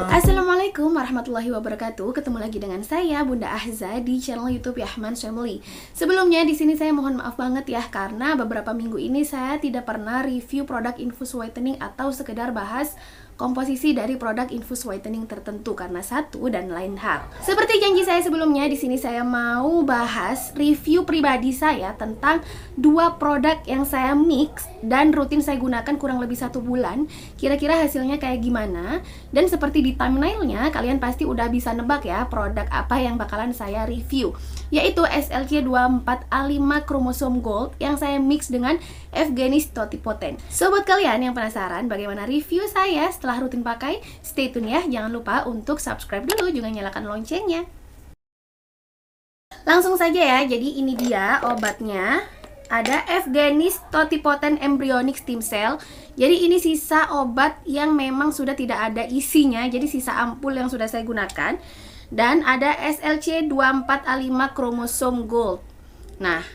Assalamualaikum warahmatullahi wabarakatuh. Ketemu lagi dengan saya Bunda Ahza di channel YouTube Yahman's Family. Sebelumnya di sini saya mohon maaf banget ya karena beberapa minggu ini saya tidak pernah review produk infus whitening atau sekedar bahas komposisi dari produk infus whitening tertentu karena satu dan lain hal. Seperti janji saya sebelumnya, di sini saya mau bahas review pribadi saya tentang dua produk yang saya mix dan rutin saya gunakan kurang lebih 1 bulan. Kira-kira hasilnya kayak gimana? Dan seperti di thumbnailnya, kalian pasti udah bisa nebak ya produk apa yang bakalan saya review, yaitu SLC24A5 Chromosome Gold yang saya mix dengan Evgenis Totipotent. So buat kalian yang penasaran bagaimana review saya setelah rutin pakai, stay tune ya. Jangan lupa untuk subscribe dulu, juga nyalakan loncengnya. Langsung saja ya, jadi ini dia obatnya. Ada Evgenis Totipotent Embryonic Stem Cell. Jadi ini sisa obat yang memang sudah tidak ada isinya, jadi sisa ampul yang sudah saya gunakan. Dan ada SLC24A5 Chromosome Gold. Nah,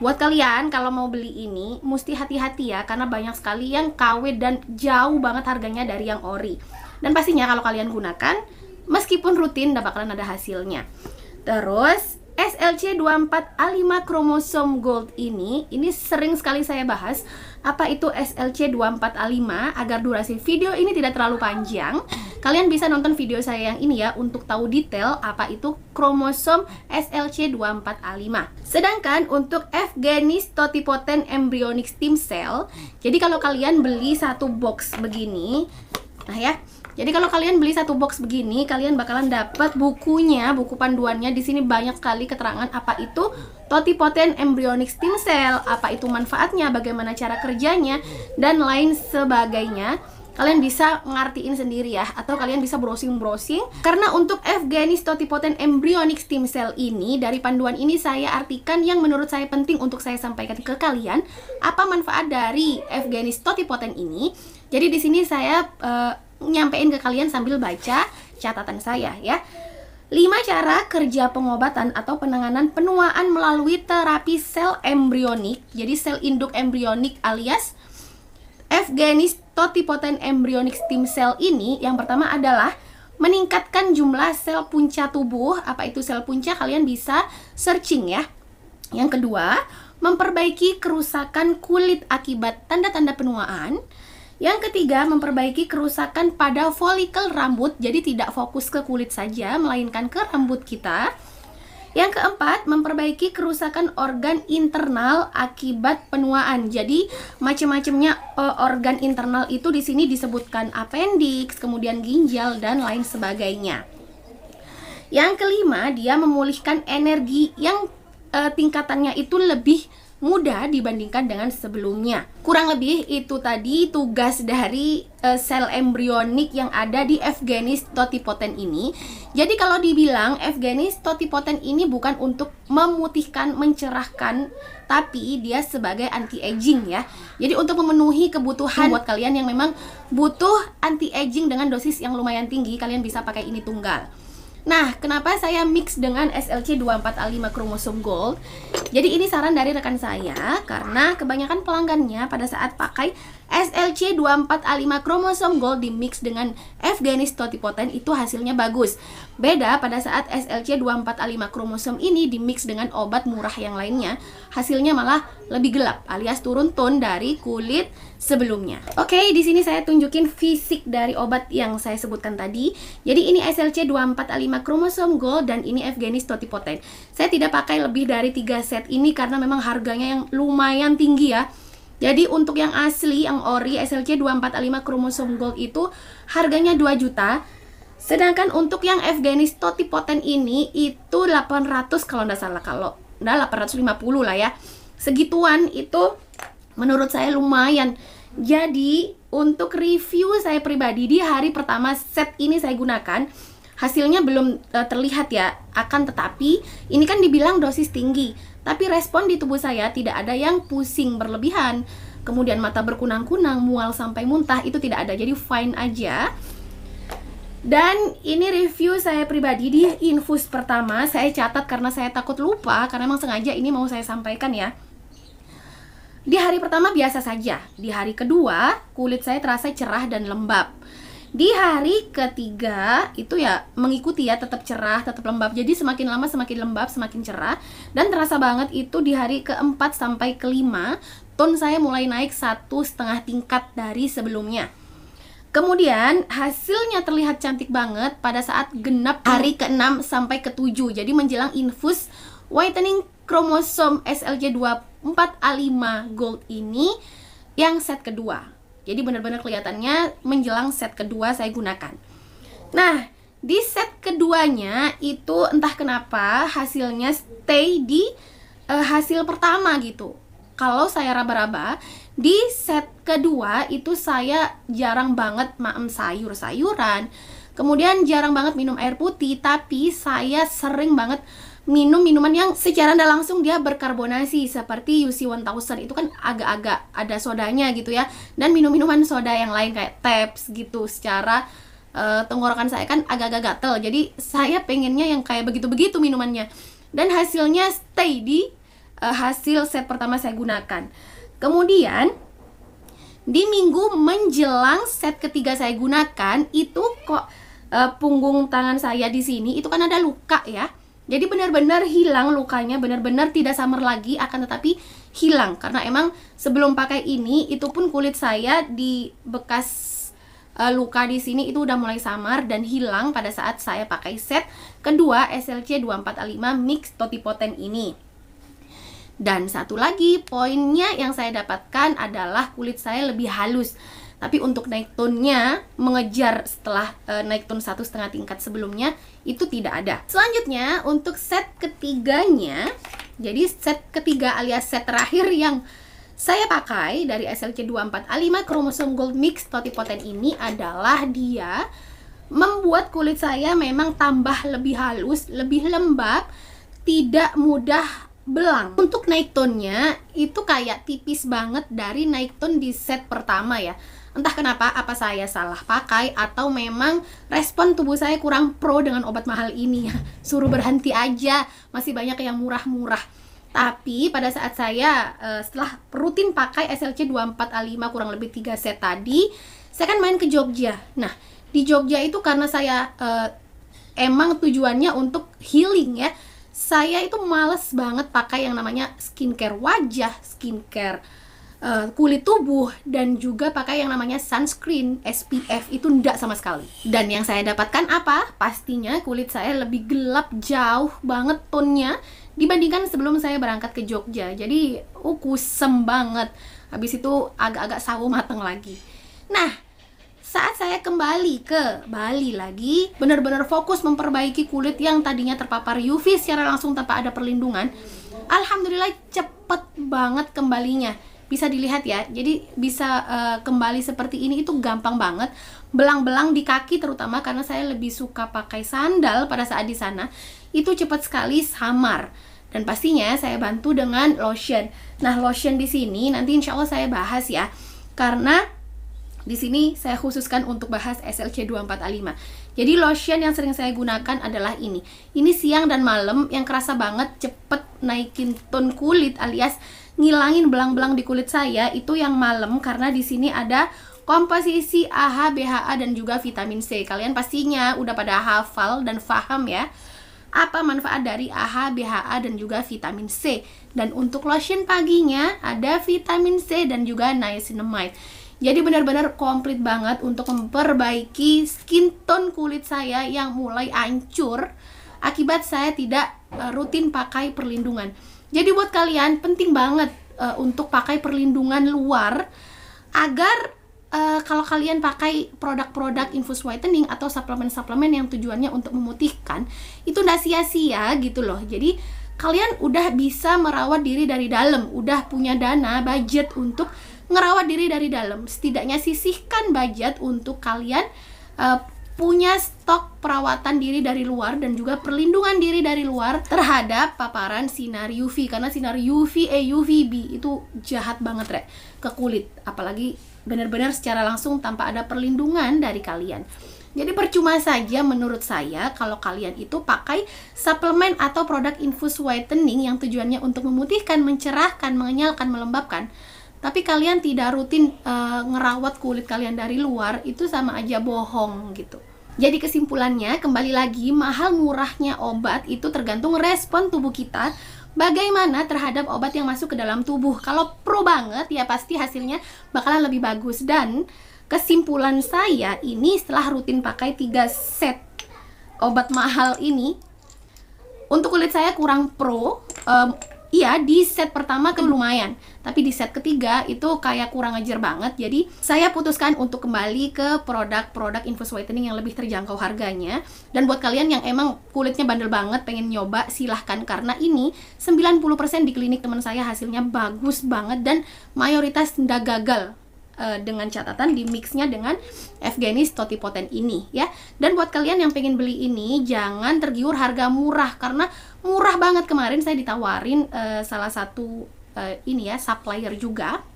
buat kalian kalau mau beli ini mesti hati-hati ya, karena banyak sekali yang KW dan jauh banget harganya dari yang ori. Dan pastinya kalau kalian gunakan, meskipun rutin gak bakalan ada hasilnya. Terus SLC24A5 Chromosome Gold ini sering sekali saya bahas. Apa itu SLC24A5? Agar durasi video ini tidak terlalu panjang, kalian bisa nonton video saya yang ini ya untuk tahu detail apa itu kromosom SLC24A5. Sedangkan untuk Evgenis Totipotent Embryonic Stem Cell, jadi kalau kalian beli satu box begini, nah ya, jadi kalau kalian beli satu box begini, kalian bakalan dapat bukunya, buku panduannya. Di sini banyak sekali keterangan apa itu Totipotent Embryonic Stem Cell, apa itu manfaatnya, bagaimana cara kerjanya, dan lain sebagainya. Kalian bisa ngartiin sendiri ya, atau kalian bisa browsing-browsing. Karena untuk Evgenis Totipotent Embryonic Stem Cell ini, dari panduan ini saya artikan yang menurut saya penting untuk saya sampaikan ke kalian. Apa manfaat dari Evgenis Totipotent ini? Jadi di sini saya nyampein ke kalian sambil baca catatan saya ya. 5 cara kerja pengobatan atau penanganan penuaan melalui terapi sel embrionik. Jadi sel induk embrionik alias Evgenis Totipotent Embryonic Stem Cell ini, yang pertama adalah meningkatkan jumlah sel punca tubuh. Apa itu sel punca? Kalian bisa searching ya. Yang kedua, memperbaiki kerusakan kulit akibat tanda-tanda penuaan. Yang ketiga, memperbaiki kerusakan pada folikel rambut. Jadi tidak fokus ke kulit saja, melainkan ke rambut kita. Yang keempat, memperbaiki kerusakan organ internal akibat penuaan. Jadi macam-macamnya organ internal itu di sini disebutkan appendix, kemudian ginjal dan lain sebagainya. Yang kelima, dia memulihkan energi yang tingkatannya itu lebih mudah dibandingkan dengan sebelumnya. Kurang lebih itu tadi tugas dari sel embrionik yang ada di Evgenis Totipotent ini. Jadi kalau dibilang Evgenis Totipotent ini bukan untuk memutihkan, mencerahkan, tapi dia sebagai anti-aging ya. Jadi untuk memenuhi kebutuhan buat kalian yang memang butuh anti-aging dengan dosis yang lumayan tinggi, kalian bisa pakai ini tunggal. Nah, kenapa saya mix dengan SLC24A5 Chromosome Gold? Jadi ini saran dari rekan saya, karena kebanyakan pelanggannya pada saat pakai SLC24A5 Chromosome Gold di mix dengan Evgenis Totipotent itu hasilnya bagus. Beda pada saat SLC24A5 Chromosome ini di mix dengan obat murah yang lainnya, hasilnya malah lebih gelap alias turun tone dari kulit sebelumnya. Oke, di sini saya tunjukin fisik dari obat yang saya sebutkan tadi. Jadi ini SLC24A5 Chromosome Gold dan ini Evgenis Totipotent. Saya tidak pakai lebih dari 3 set ini karena memang harganya yang lumayan tinggi ya. Jadi untuk yang asli, yang ori SLC24A5 Chromosome Gold itu harganya 2 juta. Sedangkan untuk yang Evgenis Totipotent ini itu 800 kalau nggak salah, kalau nggak 850 lah ya. Segituan itu menurut saya lumayan. Jadi untuk review saya pribadi di hari pertama set ini saya gunakan, hasilnya belum terlihat ya. Akan tetapi ini kan dibilang dosis tinggi, tapi respon di tubuh saya tidak ada yang pusing berlebihan, kemudian mata berkunang-kunang, mual sampai muntah, itu tidak ada. Jadi fine aja. Dan ini review saya pribadi di infus pertama. Saya catat karena saya takut lupa, karena memang sengaja ini mau saya sampaikan ya. Di hari pertama biasa saja. Di hari kedua kulit saya terasa cerah dan lembab. Di hari ketiga itu ya mengikuti ya, tetap cerah, tetap lembab. Jadi semakin lama semakin lembab, semakin cerah. Dan terasa banget itu di hari keempat sampai kelima, tone saya mulai naik 1,5 tingkat dari sebelumnya. Kemudian hasilnya terlihat cantik banget pada saat genap hari ke-6 sampai ke-7. Jadi menjelang infus whitening kromosom SLC24A5 Gold ini yang set kedua. Jadi benar-benar kelihatannya menjelang set kedua saya gunakan. Nah, di set keduanya itu entah kenapa hasilnya stay di hasil pertama gitu. Kalau saya raba-raba, di set kedua itu saya jarang banget maem sayur-sayuran. Kemudian jarang banget minum air putih, tapi saya sering banget minum minuman yang secara tidak langsung dia berkarbonasi seperti UC1000. Itu kan agak-agak ada sodanya gitu ya. Dan minum-minuman soda yang lain kayak Tabs gitu. Secara tenggorokan saya kan agak-agak gatel. Jadi saya pengennya yang kayak begitu-begitu minumannya. Dan hasilnya stay di hasil set pertama saya gunakan. Kemudian di minggu menjelang set ketiga saya gunakan itu kok punggung tangan saya di sini itu kan ada luka ya. Jadi benar-benar hilang lukanya, benar-benar tidak samar lagi, akan tetapi hilang. Karena emang sebelum pakai ini, itu pun kulit saya di bekas luka di sini itu udah mulai samar dan hilang pada saat saya pakai set kedua SLC24A5 Mix Totipotent ini. Dan satu lagi poinnya yang saya dapatkan adalah kulit saya lebih halus. Tapi untuk naik tone-nya mengejar setelah naik tone 1,5 tingkat sebelumnya itu tidak ada. Selanjutnya untuk set ketiganya, jadi set ketiga alias set terakhir yang saya pakai dari SLC24A5 Kromosom Gold Mix Totipotent ini adalah dia membuat kulit saya memang tambah lebih halus, lebih lembab, tidak mudah belang. Untuk naik tone-nya itu kayak tipis banget dari naik tone di set pertama ya. Entah kenapa, apa saya salah pakai atau memang respon tubuh saya kurang pro dengan obat mahal ini ya. Suruh berhenti aja, masih banyak yang murah-murah. Tapi pada saat saya setelah rutin pakai SLC24A5 kurang lebih 3 set tadi, saya kan main ke Jogja. Nah, di Jogja itu karena saya emang tujuannya untuk healing ya. Saya itu males banget pakai yang namanya skincare wajah, skincare kulit tubuh, dan juga pakai yang namanya sunscreen SPF itu enggak sama sekali. Dan yang saya dapatkan apa? Pastinya kulit saya lebih gelap jauh banget tonnya dibandingkan sebelum saya berangkat ke Jogja. Jadi kusem banget. Habis itu agak-agak sawo mateng lagi. Nah, saat saya kembali ke Bali lagi, benar-benar fokus memperbaiki kulit yang tadinya terpapar UV secara langsung tanpa ada perlindungan. Alhamdulillah cepet banget kembalinya. Bisa dilihat ya, jadi bisa kembali seperti ini itu gampang banget. Belang-belang di kaki terutama karena saya lebih suka pakai sandal pada saat di sana, itu cepat sekali samar. Dan pastinya saya bantu dengan lotion. Nah, lotion di sini nanti insya Allah saya bahas ya, karena di sini saya khususkan untuk bahas SLC24A5. Jadi lotion yang sering saya gunakan adalah ini. Ini siang dan malam yang kerasa banget cepet naikin tone kulit alias ngilangin belang-belang di kulit saya itu yang malam, karena di sini ada komposisi AHA, BHA dan juga vitamin C. Kalian pastinya udah pada hafal dan paham ya apa manfaat dari AHA, BHA dan juga vitamin C. Dan untuk lotion paginya ada vitamin C dan juga niacinamide. Jadi benar-benar komplit banget untuk memperbaiki skin tone kulit saya yang mulai hancur akibat saya tidak rutin pakai perlindungan. Jadi buat kalian penting banget untuk pakai perlindungan luar agar kalau kalian pakai produk-produk infus whitening atau suplemen-suplemen yang tujuannya untuk memutihkan, itu nggak sia-sia gitu loh. Jadi kalian udah bisa merawat diri dari dalam, udah punya dana, budget untuk ngerawat diri dari dalam. Setidaknya sisihkan budget untuk kalian punya stok perawatan diri dari luar dan juga perlindungan diri dari luar terhadap paparan sinar UV, karena sinar UVA, UVB itu jahat banget ke kulit, apalagi benar-benar secara langsung tanpa ada perlindungan dari kalian. Jadi percuma saja menurut saya kalau kalian itu pakai suplemen atau produk infus whitening yang tujuannya untuk memutihkan, mencerahkan, mengenyalkan, melembabkan, tapi kalian tidak rutin ngerawat kulit kalian dari luar, itu sama aja bohong gitu. Jadi kesimpulannya, kembali lagi, mahal murahnya obat itu tergantung respon tubuh kita bagaimana terhadap obat yang masuk ke dalam tubuh. Kalau pro banget ya pasti hasilnya bakalan lebih bagus. Dan kesimpulan saya ini setelah rutin pakai 3 set obat mahal ini, untuk kulit saya kurang pro. Iya, di set pertama kan lumayan, tapi di set ketiga itu kayak kurang ajar banget. Jadi saya putuskan untuk kembali ke produk-produk Infus Whitening yang lebih terjangkau harganya. Dan buat kalian yang emang kulitnya bandel banget pengen nyoba, silahkan, karena ini 90% di klinik teman saya hasilnya bagus banget dan mayoritas nggak gagal. Dengan catatan di mixnya dengan Evgenis Totipoten ini ya. Dan buat kalian yang pengen beli ini, jangan tergiur harga murah, karena murah banget. Kemarin saya ditawarin salah satu ini ya, supplier juga,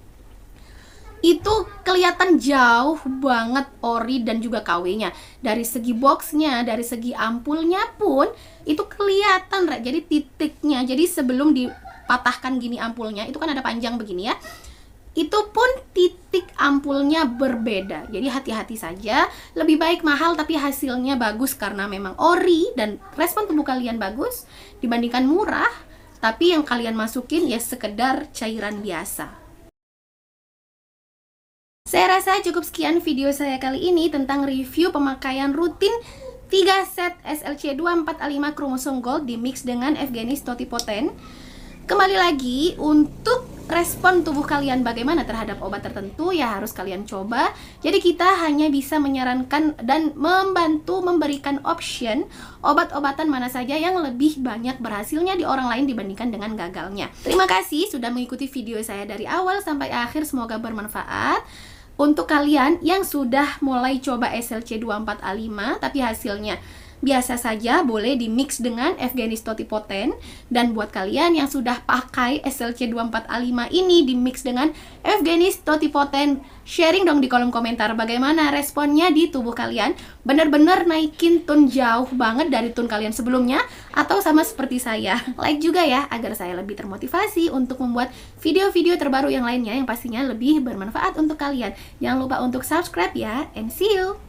itu kelihatan jauh banget ori dan juga KW-nya. Dari segi boxnya, dari segi ampulnya pun itu kelihatan, jadi titiknya. Jadi sebelum dipatahkan gini ampulnya, itu kan ada panjang begini ya, itu pun titik ampulnya berbeda. Jadi hati-hati saja, lebih baik mahal tapi hasilnya bagus karena memang ori dan respon tubuh kalian bagus, dibandingkan murah tapi yang kalian masukin ya sekedar cairan biasa. Saya rasa cukup sekian video saya kali ini tentang review pemakaian rutin 3 set SLC 245 Chromosome Gold di mix dengan Evgenis Totipoten. Kembali lagi, untuk respon tubuh kalian bagaimana terhadap obat tertentu ya harus kalian coba. Jadi kita hanya bisa menyarankan dan membantu memberikan option obat-obatan mana saja yang lebih banyak berhasilnya di orang lain dibandingkan dengan gagalnya. Terima kasih sudah mengikuti video saya dari awal sampai akhir, semoga bermanfaat. Untuk kalian yang sudah mulai coba SLC 24A5 tapi hasilnya biasa saja, boleh di mix dengan Evgenis Totipoten. Dan buat kalian yang sudah pakai SLC 24A5 ini di mix dengan Evgenis Totipoten, sharing dong di kolom komentar bagaimana responnya di tubuh kalian. Bener-bener naikin tone jauh banget dari tone kalian sebelumnya, atau sama seperti saya. Like juga ya, agar saya lebih termotivasi untuk membuat video-video terbaru yang lainnya yang pastinya lebih bermanfaat untuk kalian. Jangan lupa untuk subscribe ya, and see you!